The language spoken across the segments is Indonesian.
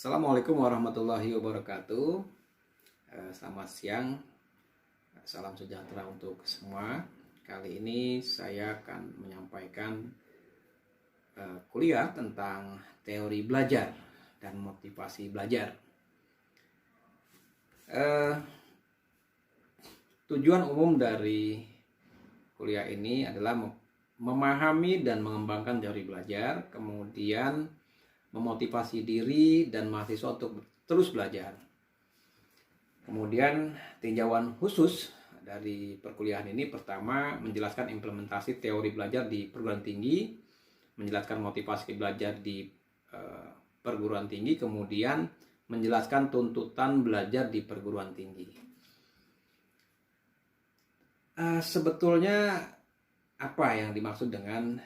Assalamualaikum warahmatullahi wabarakatuh. Selamat siang, salam sejahtera untuk semua. Kali ini saya akan menyampaikan kuliah tentang teori belajar dan motivasi belajar. Tujuan umum dari kuliah ini adalah memahami dan mengembangkan teori belajar, kemudian memotivasi diri dan mahasiswa untuk terus belajar. Kemudian tinjauan khusus dari perkuliahan ini, pertama menjelaskan implementasi teori belajar di perguruan tinggi, menjelaskan motivasi belajar di perguruan tinggi, kemudian menjelaskan tuntutan belajar di perguruan tinggi. Sebetulnya apa yang dimaksud dengan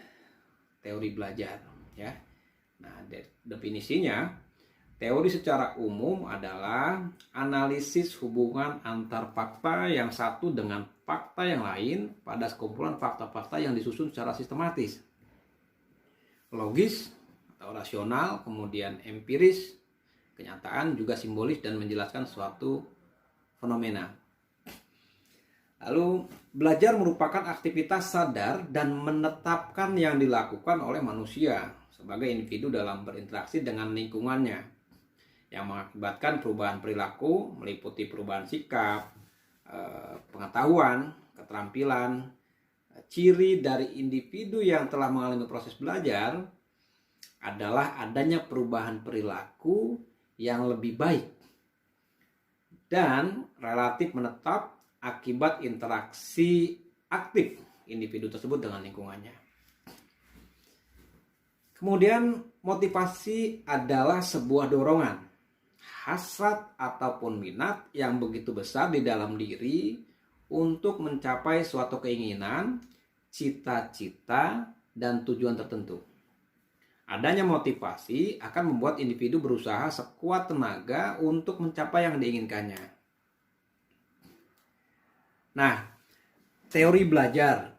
teori belajar, ya? Nah, definisinya, teori secara umum adalah analisis hubungan antar fakta yang satu dengan fakta yang lain pada sekumpulan fakta-fakta yang disusun secara sistematis, logis atau rasional, kemudian empiris, kenyataan, juga simbolis, dan menjelaskan suatu fenomena. Lalu, belajar merupakan aktivitas sadar dan menetapkan yang dilakukan oleh manusia sebagai individu dalam berinteraksi dengan lingkungannya, yang mengakibatkan perubahan perilaku, meliputi perubahan sikap, pengetahuan, keterampilan. Ciri dari individu yang telah mengalami proses belajar adalah adanya perubahan perilaku yang lebih baik dan relatif menetap akibat interaksi aktif individu tersebut dengan lingkungannya. Kemudian, motivasi adalah sebuah dorongan, hasrat ataupun minat yang begitu besar di dalam diri untuk mencapai suatu keinginan, cita-cita, dan tujuan tertentu. Adanya motivasi akan membuat individu berusaha sekuat tenaga untuk mencapai yang diinginkannya. Nah, teori belajar.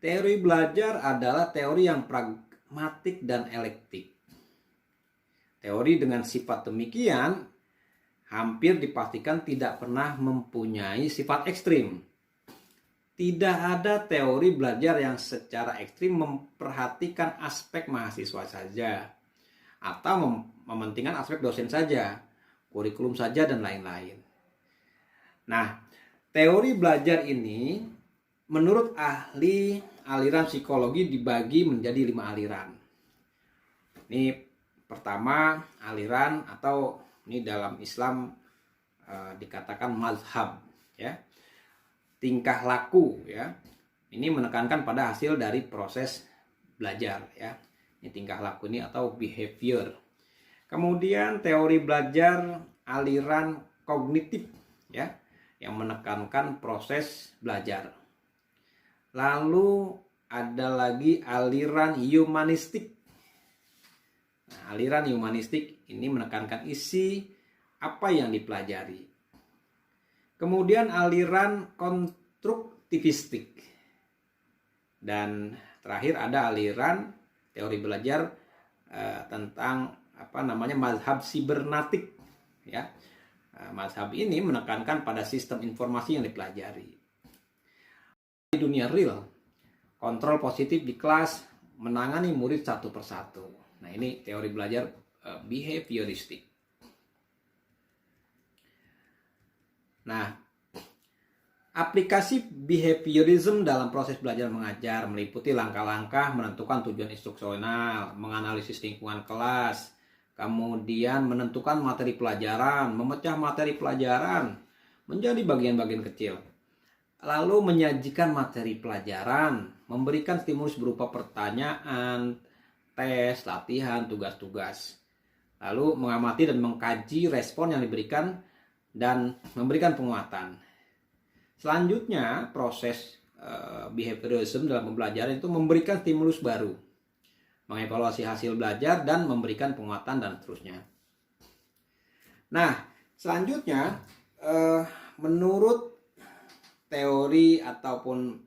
Teori belajar adalah teori yang pragmatik dan elektik. Teori dengan sifat demikian hampir dipastikan tidak pernah mempunyai sifat ekstrim. Tidak ada teori belajar yang secara ekstrim memperhatikan aspek mahasiswa saja, atau mementingkan aspek dosen saja, kurikulum saja, dan lain-lain. Nah, teori belajar ini menurut ahli aliran psikologi dibagi menjadi 5 aliran. Ini pertama, aliran atau ini dalam Islam dikatakan mazhab, ya. Tingkah laku, ya. Ini menekankan pada hasil dari proses belajar, ya. Ini tingkah laku ini atau behavior. Kemudian teori belajar aliran kognitif, ya, yang menekankan proses belajar. Lalu ada lagi aliran humanistik. Nah, aliran humanistik ini menekankan isi apa yang dipelajari. Kemudian aliran konstruktivistik. Dan terakhir ada aliran teori belajar tentang mazhab sibernatik, ya. Mazhab ini menekankan pada sistem informasi yang dipelajari. Di dunia real, kontrol positif di kelas, menangani murid satu persatu. Nah, ini teori belajar behavioristik. Nah, aplikasi behaviorism dalam proses belajar mengajar meliputi langkah-langkah menentukan tujuan instruksional, menganalisis lingkungan kelas, kemudian menentukan materi pelajaran, memecah materi pelajaran menjadi bagian-bagian kecil, lalu menyajikan materi pelajaran, memberikan stimulus berupa pertanyaan, tes, latihan, tugas-tugas, lalu mengamati dan mengkaji respon yang diberikan dan memberikan penguatan. Selanjutnya, proses behaviorism dalam pembelajaran itu memberikan stimulus baru, mengevaluasi hasil belajar, dan memberikan penguatan, dan seterusnya. Nah, selanjutnya menurut teori ataupun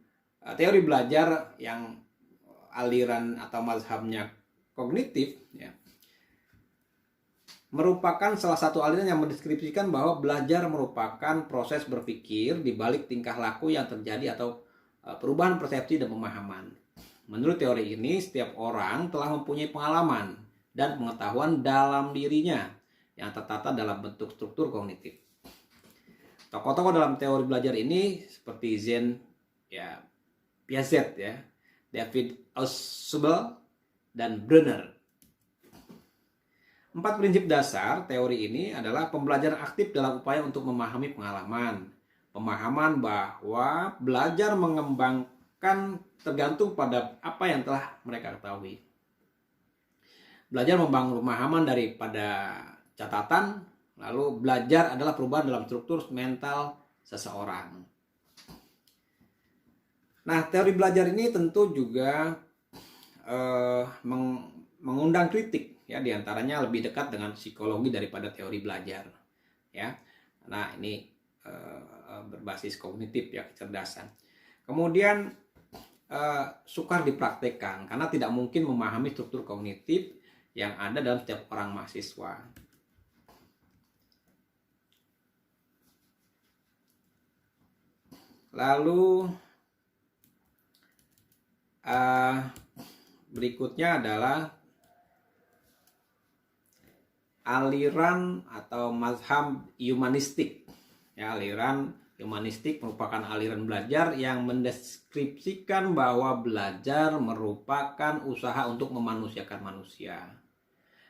teori belajar yang aliran atau mazhabnya kognitif, ya, merupakan salah satu aliran yang mendeskripsikan bahwa belajar merupakan proses berpikir di balik tingkah laku yang terjadi atau perubahan persepsi dan pemahaman. Menurut teori ini, setiap orang telah mempunyai pengalaman dan pengetahuan dalam dirinya yang tertata dalam bentuk struktur kognitif. Tokoh-tokoh dalam teori belajar ini seperti Jean Piaget, David Ausubel, dan Brenner. 4 prinsip dasar teori ini adalah pembelajaran aktif dalam upaya untuk memahami pengalaman. Pemahaman bahwa belajar mengembangkan tergantung pada apa yang telah mereka ketahui. Belajar membangun pemahaman daripada catatan, lalu belajar adalah perubahan dalam struktur mental seseorang. Nah, teori belajar ini tentu juga mengundang kritik, diantaranya lebih dekat dengan psikologi daripada teori belajar, Nah, ini berbasis kognitif, kecerdasan. Kemudian sukar dipraktekkan karena tidak mungkin memahami struktur kognitif yang ada dalam setiap orang mahasiswa. Lalu berikutnya adalah aliran atau mazhab humanistik. Aliran humanistik merupakan aliran belajar yang mendeskripsikan bahwa belajar merupakan usaha untuk memanusiakan manusia.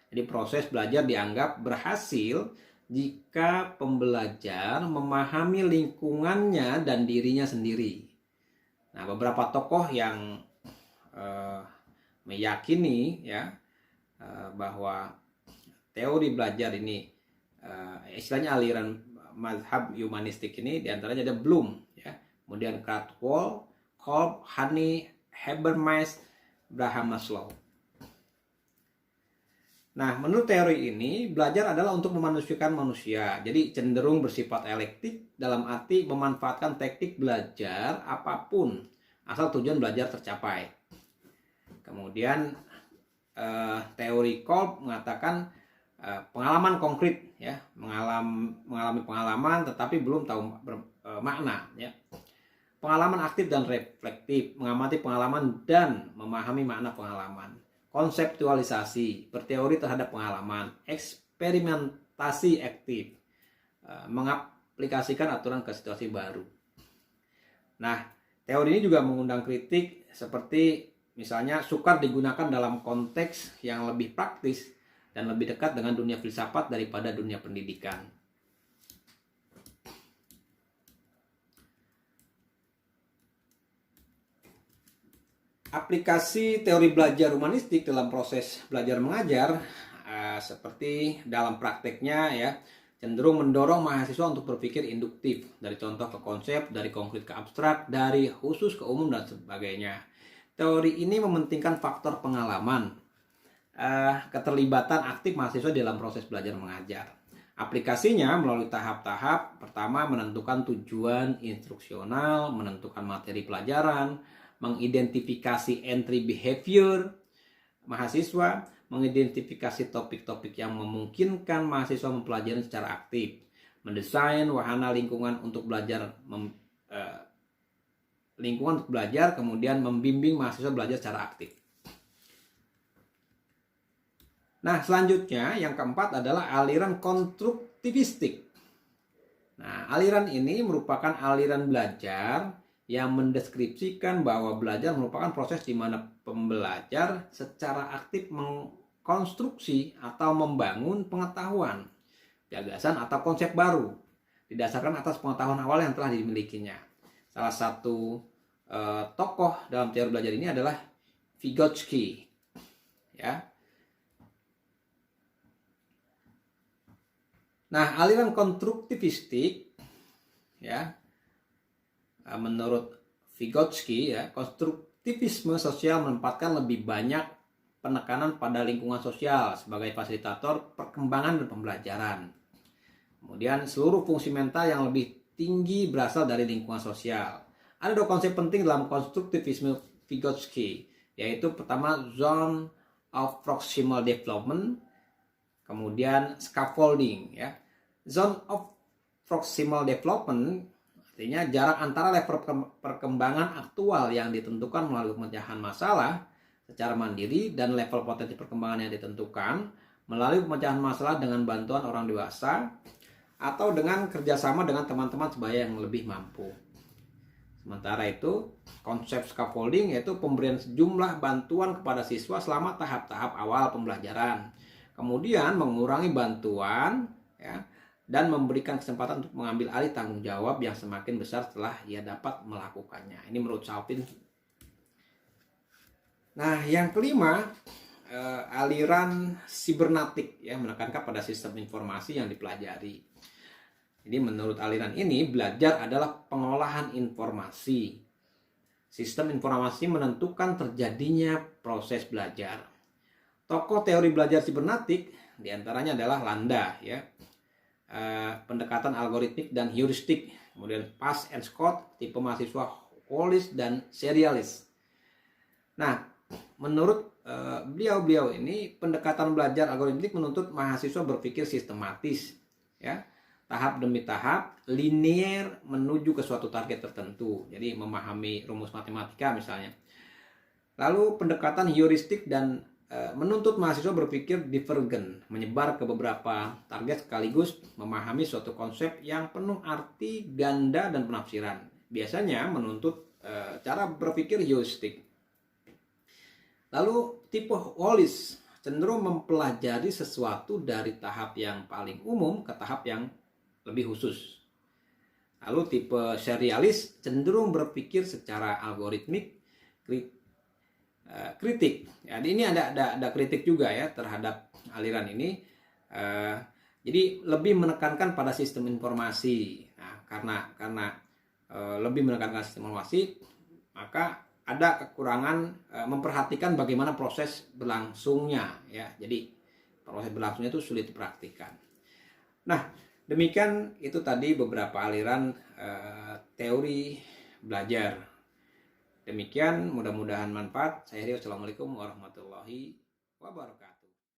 Jadi proses belajar dianggap berhasil jika pembelajar memahami lingkungannya dan dirinya sendiri. Nah, beberapa tokoh yang meyakini bahwa teori belajar ini istilahnya aliran mazhab humanistik ini diantaranya ada Bloom, kemudian Krathwohl, Kolb, Honey, Habermas, Abraham Maslow. Nah, menurut teori ini belajar adalah untuk memanusiakan manusia, jadi cenderung bersifat elektik dalam arti memanfaatkan teknik belajar apapun asal tujuan belajar tercapai. Kemudian teori Kolb mengatakan pengalaman konkret, mengalami pengalaman tetapi belum tahu makna, Pengalaman aktif dan reflektif, mengamati pengalaman dan memahami makna pengalaman. Konseptualisasi, berteori terhadap pengalaman. Eksperimentasi aktif, mengaplikasikan aturan ke situasi baru. Nah, teori ini juga mengundang kritik seperti misalnya sukar digunakan dalam konteks yang lebih praktis dan lebih dekat dengan dunia filsafat daripada dunia pendidikan. Aplikasi teori belajar humanistik dalam proses belajar mengajar seperti dalam prakteknya cenderung mendorong mahasiswa untuk berpikir induktif, dari contoh ke konsep, dari konkret ke abstrak, dari khusus ke umum dan sebagainya. Teori ini mementingkan faktor pengalaman, keterlibatan aktif mahasiswa dalam proses belajar mengajar. Aplikasinya melalui tahap-tahap. Pertama, menentukan tujuan instruksional, menentukan materi pelajaran, mengidentifikasi entry behavior mahasiswa, mengidentifikasi topik-topik yang memungkinkan mahasiswa mempelajari secara aktif, mendesain wahana lingkungan untuk belajar, kemudian membimbing mahasiswa belajar secara aktif. Nah, selanjutnya yang keempat adalah aliran konstruktivistik. Nah, aliran ini merupakan aliran belajar yang mendeskripsikan bahwa belajar merupakan proses di mana pembelajar secara aktif mengkonstruksi atau membangun pengetahuan, gagasan atau konsep baru didasarkan atas pengetahuan awal yang telah dimilikinya. Salah satu tokoh dalam teori belajar ini adalah Vygotsky, Nah, aliran konstruktivistik, menurut Vygotsky, konstruktivisme sosial menempatkan lebih banyak penekanan pada lingkungan sosial sebagai fasilitator perkembangan dan pembelajaran. Kemudian seluruh fungsi mental yang lebih tinggi berasal dari lingkungan sosial. Ada 2 konsep penting dalam konstruktivisme Vygotsky, yaitu pertama zone of proximal development kemudian scaffolding ya. Zone of proximal development artinya jarak antara level perkembangan aktual yang ditentukan melalui pemecahan masalah secara mandiri dan level potensi perkembangan yang ditentukan melalui pemecahan masalah dengan bantuan orang dewasa atau dengan kerjasama dengan teman-teman sebaya yang lebih mampu. Sementara itu, konsep scaffolding yaitu pemberian sejumlah bantuan kepada siswa selama tahap-tahap awal pembelajaran. Kemudian mengurangi bantuan ya, dan memberikan kesempatan untuk mengambil alih tanggung jawab yang semakin besar setelah ia dapat melakukannya. Ini menurut Salpin. Nah, yang kelima, aliran sibernetik ya, menekankan pada sistem informasi yang dipelajari. Jadi menurut aliran ini, belajar adalah pengolahan informasi. Sistem informasi menentukan terjadinya proses belajar. Tokoh teori belajar sibernetik diantaranya adalah Landa, ya, pendekatan algoritmik dan heuristik. Kemudian Pass and Scott, tipe mahasiswa holis dan serialis. Nah, menurut beliau ini, pendekatan belajar algoritmik menuntut mahasiswa berpikir sistematis, ya, tahap demi tahap, linear menuju ke suatu target tertentu. Jadi memahami rumus matematika misalnya. Lalu pendekatan heuristik dan menuntut mahasiswa berpikir divergen, menyebar ke beberapa target sekaligus memahami suatu konsep yang penuh arti ganda dan penafsiran. Biasanya menuntut cara berpikir heuristik. Lalu tipe holis cenderung mempelajari sesuatu dari tahap yang paling umum ke tahap yang lebih khusus. Lalu tipe serialis cenderung berpikir secara algoritmik, kritik. Jadi ini ada kritik juga ya terhadap aliran ini. Jadi lebih menekankan pada sistem informasi. Nah, karena lebih menekankan sistem informasi, maka ada kekurangan memperhatikan bagaimana proses berlangsungnya ya. Jadi proses berlangsungnya itu sulit dipraktikkan. Nah, demikian itu tadi beberapa aliran teori belajar. Demikian, mudah-mudahan manfaat. Saya Rio, assalamualaikum warahmatullahi wabarakatuh.